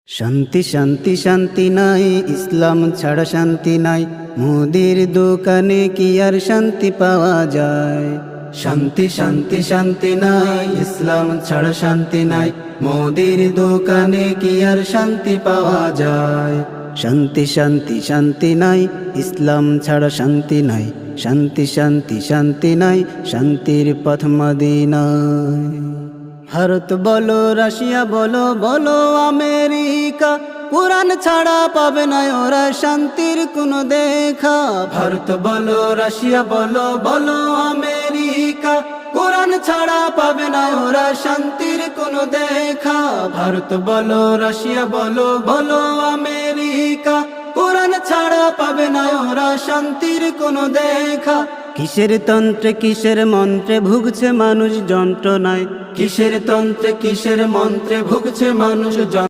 শান্তি শান্তি শান্তি নাই, ইসলাম ছাড়া শান্তি নাই। মুদির দোকানে কি আর শান্তি পাওয়া যায়? শান্তি শান্তি শান্তি নাই, ইসলাম ছাড়া শান্তি নাই। মুদির দোকানে কি আর শান্তি পাওয়া যায়? শান্তি শান্তি শান্তি নাই, ইসলাম ছাড়া শান্তি নাই। শান্তি শান্তি শান্তি নাই, শান্তির পথ মদিনায়। ভারত বলো, রাশিয়া বলো, বলো আমেরিকা, কুরআন ছাড়া পাবে না ওরা শান্তির কোনো দেখা। ভারত বলো, রাশিয়া বলো, বলো আমেরিকা, কুরআন ছাড়া পাবে না ওরা শান্তির কোনো দেখা। ভারত বলো, রাশিয়া বলো, বলো আমেরিকা, কুরআন ছাড়া পাবে না ওরা শান্তির কোনো দেখা। কিসের তন্ত্রে কিসের মন্ত্রে ভুগছে মানুষ যন্ত্রণায়? কিসের তন্ত্রে কিসের মন্ত্রে ভুগছে মানুষ